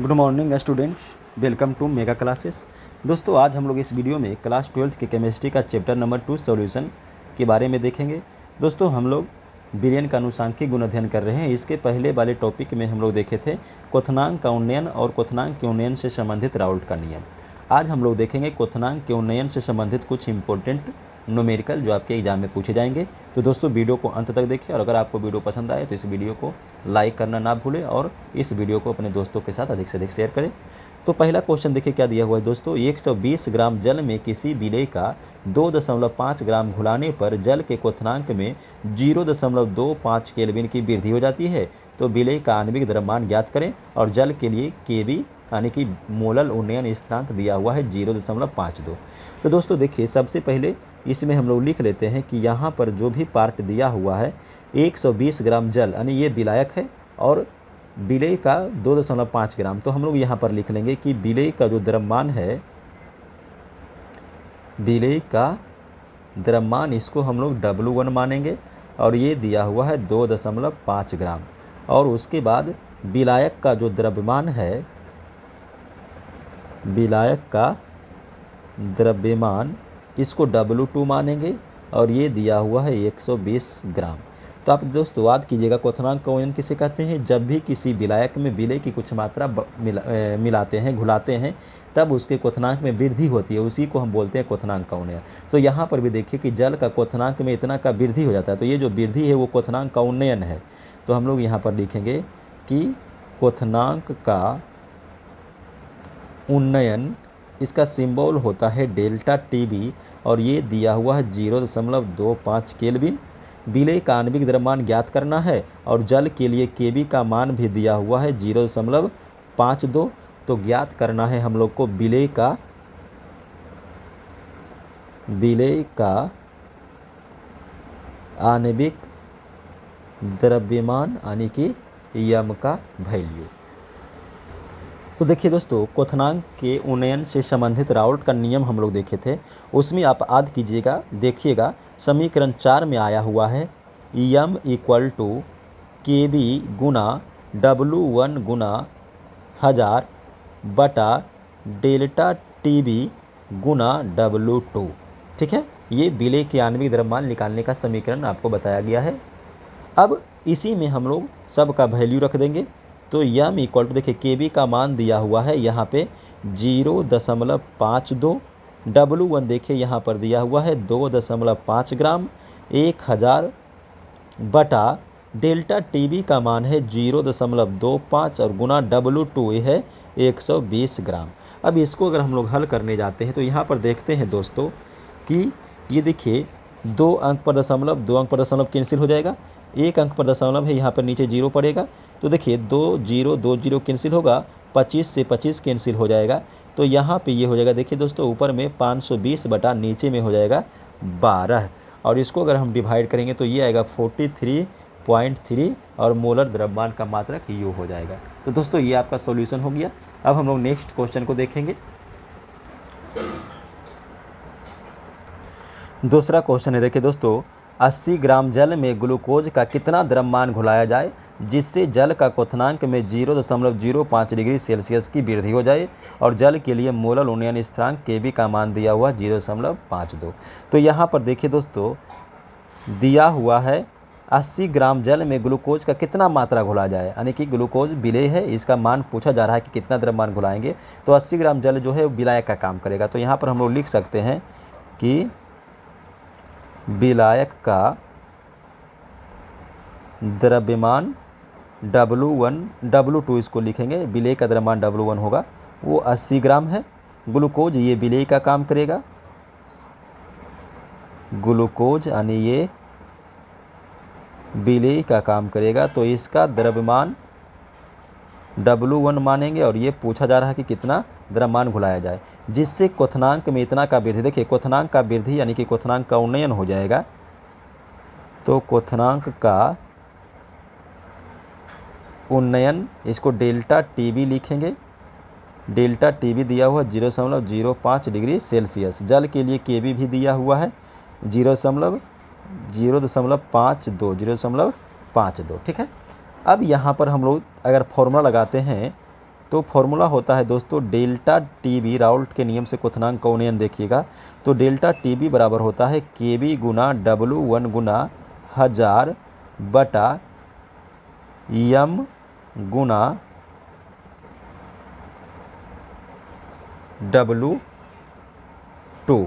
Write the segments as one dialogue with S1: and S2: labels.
S1: Good morning students, welcome to mega classes. दोस्तों, आज हम लोग इस वीडियो में क्लास 12th के केमिस्ट्री का चैप्टर नंबर 2 सॉल्यूशन के बारे में देखेंगे। दोस्तों, हम लोग विलयन का अनुसांख्यिक गुण अध्ययन कर रहे हैं। इसके पहले वाले टॉपिक में हम लोग देखे थे क्वथनांक का उन्नयन और क्वथनांक के उन्नयन से संबंधित राउल्ट का नियम। आज हम लोग देखेंगे क्वथनांक के उन्नयन से संबंधित कुछ इंपॉर्टेंट न्यूमेरिकल जो आपके एग्जाम में पूछे जाएंगे। तो दोस्तों, वीडियो को अंत तक देखिए और अगर आपको वीडियो पसंद आए तो इस वीडियो को लाइक करना ना भूलें और इस वीडियो को अपने दोस्तों के साथ अधिक से अधिक शेयर करें। तो पहला क्वेश्चन देखिए क्या दिया हुआ है दोस्तों। 120 ग्राम जल में किसी विलेय का 2.5 ग्राम घुलाने पर जल के क्वथनांक में 0.25 केल्विन की वृद्धि हो जाती है। तो विलेय का आणविक द्रव्यमान ज्ञात करें और जल के लिए केबी यानी कि मोलल उन्नयन स्थिरांक दिया हुआ है 0.52। तो दोस्तों देखिए, सबसे पहले इसमें हम लोग लिख लेते हैं कि यहाँ पर जो भी पार्ट दिया हुआ है 120 ग्राम जल यानी ये विलायक है और विलेय का 2.5 ग्राम। तो हम लोग यहाँ पर लिख लेंगे कि विलेय का जो द्रव्यमान है, विलेय का द्रव्यमान इसको हम लोग W1 मानेंगे और ये दिया हुआ है 2.5 ग्राम। और उसके बाद विलायक का जो द्रव्यमान है, विलायक का द्रव्यमान इसको W2 मानेंगे और ये दिया हुआ है 120 ग्राम। तो आप दोस्तों याद कीजिएगा, क्वथनांक का उन्नयन किसे कहते हैं? जब भी किसी विलायक में विलेय की कुछ मात्रा मिलाते हैं, घुलाते हैं, तब उसके क्वथनांक में वृद्धि होती है, उसी को हम बोलते हैं क्वथनांक का उन्नयन। तो यहाँ पर भी देखिए कि जल का क्वथनांक में इतना का वृद्धि हो जाता है, तो ये जो वृद्धि है वो क्वथनांक का उन्नयन है। तो हम लोग यहाँ पर लिखेंगे कि क्वथनांक का उन्नयन, इसका सिंबल होता है डेल्टा टीबी और ये दिया हुआ है 0.25 केल्विन। विलेय का आणविक द्रव्यमान ज्ञात करना है और जल के लिए केबी का मान भी दिया हुआ है 0.52। तो ज्ञात करना है हम लोग को विलेय का आणविक द्रव्यमान यानी कि यम का वैल्यू। तो देखिए दोस्तों, क्वथनांक के उन्नयन से संबंधित राउल्ट का नियम हम लोग देखे थे, उसमें आप याद कीजिएगा, देखिएगा समीकरण 4 में आया हुआ है यम इक्वल टू के बी गुना W1 गुना 1000 बटा डेल्टा टीबी गुना W2। ठीक है, ये विलेय के आणविक द्रव्यमान निकालने का समीकरण आपको बताया गया है। अब इसी में हम लोग सब का वैल्यू रख देंगे। तो यम इक्वल टू, देखिए के बी का मान दिया हुआ है यहाँ पे 0.52, W1 देखिए यहाँ पर दिया हुआ है 2.5 ग्राम, 1000 बटा डेल्टा टीबी का मान है 0.25 और गुना W2 है 120 ग्राम। अब इसको अगर हम लोग हल करने जाते हैं तो यहाँ पर देखते हैं दोस्तों कि ये देखिए 2 अंक पर दशमलव, 2 अंक पर दशमलव कैंसिल हो जाएगा, 1 अंक पर दशमलव है, यहाँ पर नीचे 0 पड़ेगा। तो देखिए 2 0 कैंसिल होगा, 25 से 25 कैंसिल हो जाएगा। तो यहाँ पे ये हो जाएगा, देखिए दोस्तों ऊपर में 520 बटा नीचे में हो जाएगा 12 और इसको अगर हम डिवाइड करेंगे तो ये आएगा 43.3 और मोलर द्रव्यमान का मात्रक यू हो जाएगा। तो दोस्तों ये आपका सॉल्यूशन हो गया। अब हम लोग नेक्स्ट क्वेश्चन को देखेंगे। दूसरा क्वेश्चन है, देखिए दोस्तों 80 ग्राम जल में ग्लूकोज का कितना द्रव्यमान घुलाया जाए जिससे जल का क्वथनांक में 0.05 डिग्री सेल्सियस की वृद्धि हो जाए और जल के लिए मोलल उन्नयन स्थिरांक केबी का मान दिया हुआ 0.52। तो यहाँ पर देखिए दोस्तों दिया हुआ है 80 ग्राम जल में ग्लूकोज का कितना मात्रा घुला जाए, यानी कि ग्लूकोज विलेय है, इसका मान पूछा जा रहा है कि कितना द्रव्यमान घुलाएंगे। तो 80 ग्राम जल जो है विलायक का काम करेगा। तो यहाँ पर हम लोग लिख सकते हैं कि विलायक का द्रव्यमान W1 W2 इसको लिखेंगे, विलेय का द्रव्यमान W1 होगा, वो 80 ग्राम है। ग्लूकोज ये विलेय का काम करेगा, ग्लूकोज यानी ये विलेय का काम करेगा। तो इसका द्रव्यमान W1 मानेंगे और ये पूछा जा रहा है कि कितना द्रव्यमान घुलाया जाए जिससे क्वथनांक में इतना का वृद्धि, देखिए क्वथनांक का वृद्धि यानी कि क्वथनांक का उन्नयन हो जाएगा। तो क्वथनांक का उन्नयन इसको डेल्टा टीबी लिखेंगे, डेल्टा टीबी दिया हुआ 0.05 डिग्री सेल्सियस। जल के लिए केबी भी दिया हुआ है 0.52। ठीक है, अब यहाँ पर हम लोग अगर फॉर्मूला लगाते हैं तो फॉर्मूला होता है दोस्तों डेल्टा टी बी, राउल्ट के नियम से क्वथनांक का उन्नयन देखिएगा। तो डेल्टा टी बी बराबर होता है के बी गुना W1 गुना 1000 बटा यम गुना W2।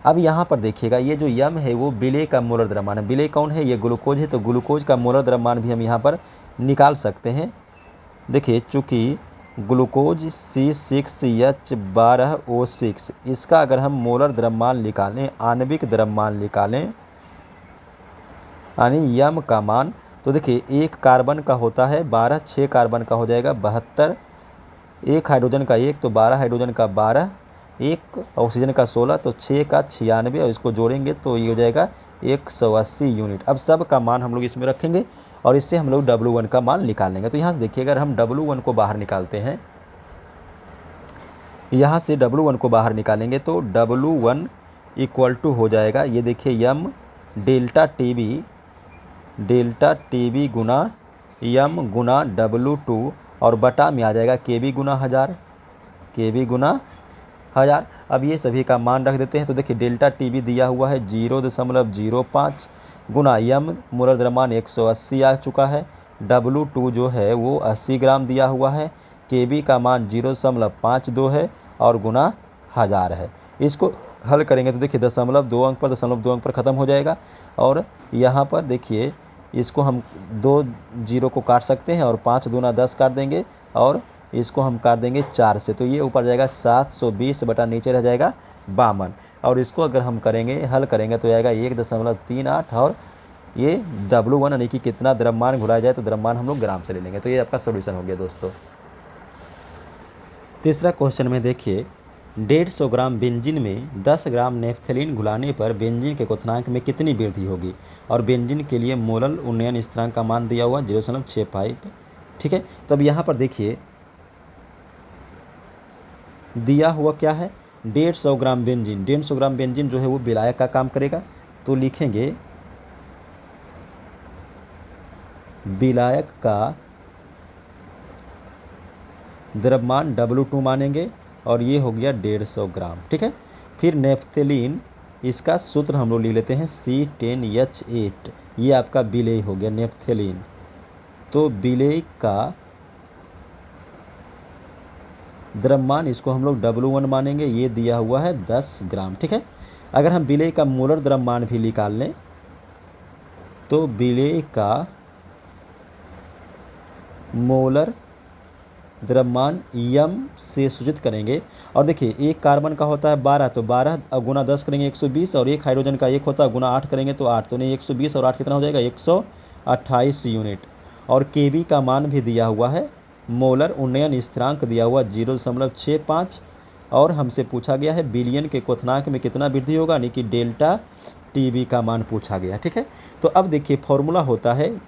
S1: अब यहाँ पर देखिएगा ये जो यम है वो विलेय का मोलर द्रव्यमान है। विलेय कौन है? ये ग्लूकोज है, तो ग्लूकोज का मोलर द्रव्यमान भी हम यहाँ पर निकाल सकते हैं। देखिए चूँकि ग्लूकोज C6H12O6 इसका अगर हम मोलर द्रव्यमान निकालें, आणविक द्रव्यमान निकालें, यानी यम का मान, तो देखिए एक कार्बन का होता है 12, 6 कार्बन का हो जाएगा 72, एक हाइड्रोजन का 1 तो 12 हाइड्रोजन का 12, एक ऑक्सीजन का 16 तो 6 का 96, और इसको जोड़ेंगे तो ये हो जाएगा 180 यूनिट। अब सब का मान हम लोग इसमें रखेंगे और इससे हम लोग W1 का मान निकालेंगे। तो यहाँ से देखिए अगर हम W1 को बाहर निकालते हैं, यहाँ से W1 को बाहर निकालेंगे तो W1 इक्वल टू हो जाएगा, ये देखिए यम डेल्टा टी बी गुना यम गुना W2 और बटा में आ जाएगा KB गुना 1000। अब ये सभी का मान रख देते हैं। तो देखिए डेल्टा टी बी दिया हुआ है 0.05 गुना यम मोलर द्रव्यमान 180 आ चुका है, W2 जो है वो 80 ग्राम दिया हुआ है, KB का मान 0.52 है और गुना 1000 है। इसको हल करेंगे तो देखिए 0.2 अंक पर ख़त्म हो जाएगा। और यहाँ पर देखिए इसको हम 2 जीरो को काट सकते हैं और 5 दूना 10 काट देंगे और इसको हम काट देंगे 4 से, तो ये ऊपर जाएगा 720 बटा नीचे रह जाएगा 52। और इसको अगर हम करेंगे हल करेंगे तो आएगा 1.38 और ये W1 यानी कि कितना द्रव्यमान घुलाया जाए, तो द्रव्यमान हम लोग ग्राम से ले लेंगे। तो ये आपका सोल्यूशन हो गया दोस्तों। तीसरा क्वेश्चन में देखिए 150 ग्राम बेंजीन में 10 ग्राम नेफ्थलीन घुलाने पर बेंजीन के क्वथनांक में कितनी वृद्धि होगी, और बेंजीन के लिए मोलर उन्नयन स्थिरांक का मान दिया हुआ 0.65। ठीक है, तो अब यहाँ पर देखिए दिया हुआ क्या है, 150 ग्राम बेंजीन। 150 ग्राम बेंजीन जो है वो विलायक का काम करेगा, तो लिखेंगे विलायक का द्रव्यमान W2 मानेंगे और ये हो गया 150 ग्राम। ठीक है, फिर नेफ्थलीन, इसका सूत्र हम लोग लिख लेते हैं C10H8, ये आपका विलेय हो गया नेफ्थलीन। तो विलेय का द्रव्यमान इसको हम लोग W1 मानेंगे, ये दिया हुआ है 10 ग्राम। ठीक है, अगर हम विलेय का मोलर द्रव्यमान भी निकाल लें तो विलेय का मोलर द्रव्यमान यम से सूचित करेंगे। और देखिए एक कार्बन का होता है 12, तो 12 गुना 10 करेंगे 120, और एक हाइड्रोजन का 1 होता है गुना 8 करेंगे तो 8, तो नहीं 120 और 8 कितना हो जाएगा 128 यूनिट। और KB का मान भी दिया हुआ है, मोलर उन्नयन स्थिरांक दिया हुआ 0.65, और हमसे पूछा गया है बिलियन के क्वथनांक में कितना वृद्धि होगा, यानी कि डेल्टा TB का मान पूछा गया। ठीक है, तो अब देखिए फॉर्मूला होता है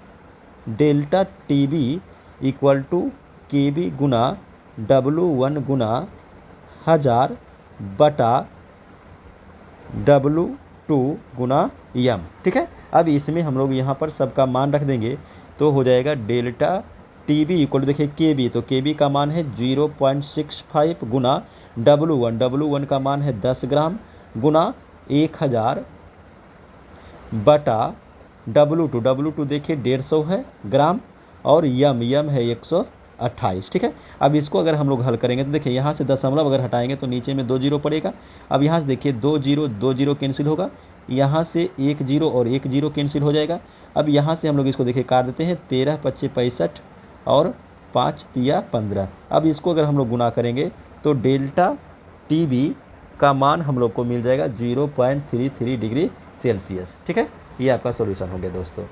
S1: delta TB equal to KB गुना W1 गुना 1000 बटा W2 गुना यम। ठीक है, अब इसमें हम लोग यहाँ पर सबका मान रख देंगे तो हो जाएगा डेल्टा TB इक्वल टू देखिए KB, तो KB का मान है 0.65 गुना W1 का मान है 10 ग्राम गुना 1000 बटा W2 देखिए 150 है ग्राम और यम है 128। ठीक है, अब इसको अगर हम लोग हल करेंगे तो देखिए यहाँ से दशमलव अगर हटाएंगे तो नीचे में 2 जीरो पड़ेगा। अब यहाँ से देखिए 2 जीरो कैंसिल होगा, यहाँ से 1 जीरो और 1 जीरो कैंसिल हो जाएगा। अब यहाँ से हम लोग इसको देखिए काट देते हैं, 13 25 65 और 5 तिया 15। अब इसको अगर हम लोग गुना करेंगे तो डेल्टा TB का मान हम लोग को मिल जाएगा 0.33 डिग्री सेल्सियस। ठीक है, ये आपका सोल्यूशन हो गया दोस्तों।